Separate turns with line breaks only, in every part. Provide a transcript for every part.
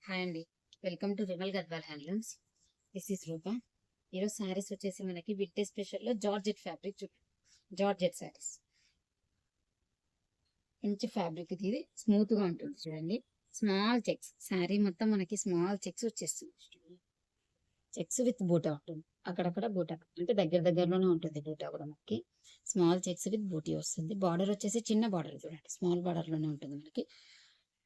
Hi అండి, welcome to Vimal Gadwal handlooms. This is Rupa. ఈరోజు శారీస్ వచ్చేసి మనకి వింటేజ్ స్పెషల్లో జార్జెట్ ఫ్యాబ్రిక్ జార్జెట్ శారీస్. మంచి ఫ్యాబ్రిక్ ఇది, స్మూత్ గా ఉంటుంది చూడండి. స్మాల్ చెక్స్, శారీ మొత్తం మనకి స్మాల్ చెక్స్ వచ్చేస్తుంది. చెక్స్ విత్ బూటా ఉంటుంది, అక్కడక్కడ బూటా అంటే దగ్గరలోనే ఉంటుంది. బూటా కూడా మనకి స్మాల్ చెక్స్ విత్ బూటీ వస్తుంది. బార్డర్ వచ్చేసి చిన్న బార్డర్ చూడండి, స్మాల్ బార్డర్ లోనే ఉంటుంది మనకి.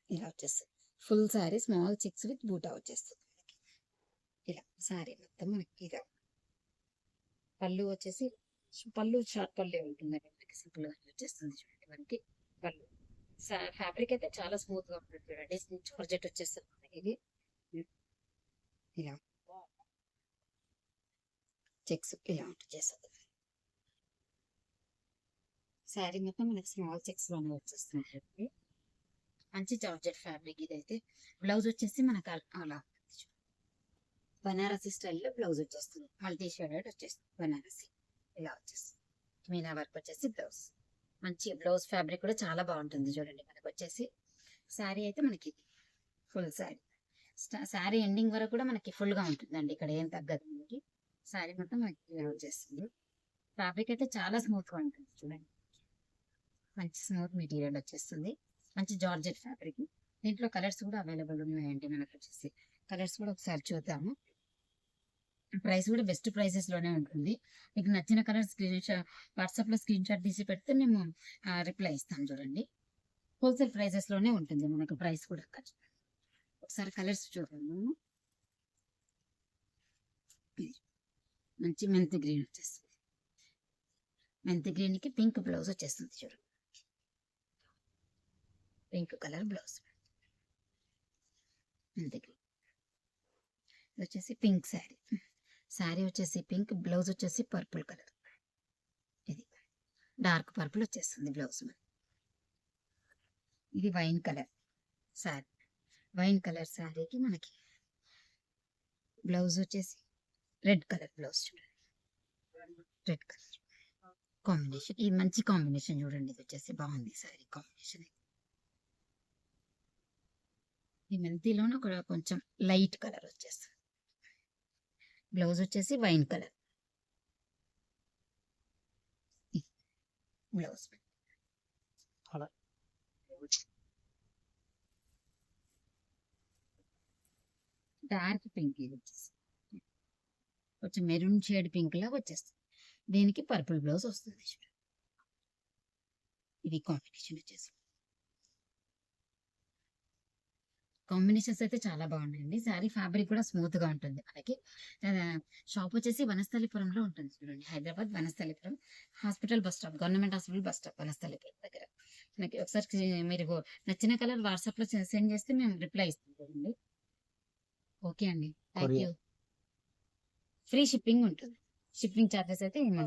ఇలా వచ్చేస్తుంది full sari, small checks with బూటా వచ్చేస్తుంది మనకి. ఇలా శారీ మొత్తం మనకి ఇలా పళ్ళు వచ్చేసి పళ్ళు షార్ట్ పళ్ళు ఉంటుందండి మనకి. సింపుల్ గా వచ్చేస్తుంది చూడండి మనకి పళ్ళు. ఫ్యాబ్రిక్ అయితే చాలా స్మూత్ గా ఉంటుంది చూడండి. జార్జెట్ వచ్చేస్తుంది మనకి. ఇది ఇలా చెక్స్ ఇలా వచ్చేస్తుంది. శారీ మొత్తం మనకి స్మాల్ చెక్స్ లోనే వచ్చేస్తుంది. మంచి జార్జెట్ ఫ్యాబ్రిక్ ఇదైతే. బ్లౌజ్ వచ్చేసి మనకు అలా బనారసి స్టైల్లో బ్లౌజ్ వచ్చేస్తుంది. మల్టీ షేడెడ్ వచ్చేస్తుంది బనారసి. ఇలా వచ్చేస్తుంది మీనా వర్క్ వచ్చేసి బ్లౌజ్. మంచి బ్లౌజ్ ఫ్యాబ్రిక్ కూడా చాలా బాగుంటుంది చూడండి. మనకు వచ్చేసి శారీ అయితే మనకి ఫుల్ శారీ, శారీ ఎండింగ్ వరకు కూడా మనకి ఫుల్ గా ఉంటుందండి. ఇక్కడ ఏం తగ్గదు మనకి. శారీ మొత్తం మనకి ఇలా వచ్చేస్తుంది. ఫ్యాబ్రిక్ అయితే చాలా స్మూత్ గా ఉంటుంది చూడండి. మంచి స్మూత్ మెటీరియల్ వచ్చేస్తుంది. మంచి జార్జెట్ ఫ్యాబ్రిక్. దీంట్లో కలర్స్ కూడా అవైలబుల్ ఉన్నాయండి మనకు వచ్చేసి. కలర్స్ కూడా ఒకసారి చూద్దాము. ప్రైస్ కూడా బెస్ట్ ప్రైసెస్ లోనే ఉంటుంది. మీకు నచ్చిన కలర్ వాట్సాప్ లో స్క్రీన్ షాట్ తీసి పెడితే మేము రిప్లై ఇస్తాం చూడండి. హోల్సేల్ ప్రైసెస్ లోనే ఉంటుంది మనకు ప్రైస్ కూడా. ఒకసారి కలర్స్ చూద్దాము. మంచి మెంతి గ్రీన్ వచ్చేస్తుంది. మెంతి గ్రీన్ కి పింక్ బ్లౌజ్ వచ్చేస్తుంది చూడండి. Pink colour blouse. మెంతి గ్రీన్ వచ్చేసి పింక్ శారీ. శారీ వచ్చేసి పింక్, బ్లౌజ్ వచ్చేసి పర్పుల్ కలర్. ఇది డార్క్ పర్పుల్ వచ్చేస్తుంది బ్లౌజ్. ఇది wine colour sari. Wine colour శారీకి మనకి బ్లౌజ్ వచ్చేసి రెడ్ కలర్ బ్లౌజ్ చూడండి. రెడ్ కలర్ కాంబినేషన్, ఇది మంచి కాంబినేషన్ చూడండి. ఇది వచ్చేసి బాగుంది శారీ కాంబినేషన్. ఈ మెంతిలోనే ఒక కొంచెం లైట్ కలర్ వచ్చేస్తుంది. బ్లౌజ్ వచ్చేసి wine colour blouse. Dark pink ఇది వచ్చేసి కొంచెం మెరూన్ షేడ్ పింక్ లాగా వచ్చేస్తుంది. దీనికి పర్పుల్ బ్లౌజ్ వస్తుంది. ఇది కాంబినేషన్ వచ్చేసి. కాంబినేషన్స్ అయితే చాలా బాగున్నాయండి. శారీ ఫ్యాబ్రిక్ కూడా స్మూత్ గా ఉంటుంది మనకి. షాప్ వచ్చేసి వనస్థలిపురంలో ఉంటుంది చూడండి. Hyderabad Vanasthalipuram hospital bus stop, government hospital bus stop Vanasthalipuram దగ్గర. మనకి ఒకసారి మీరు నచ్చిన కలర్ వాట్సాప్ లో సెండ్ చేస్తే మేము రిప్లై ఇస్తాం చూడండి. ఓకే అండి, థ్యాంక్ యూ. ఫ్రీ షిప్పింగ్ ఉంటుంది. షిప్పింగ్ ఛార్జెస్ అయితే ఏమన్నా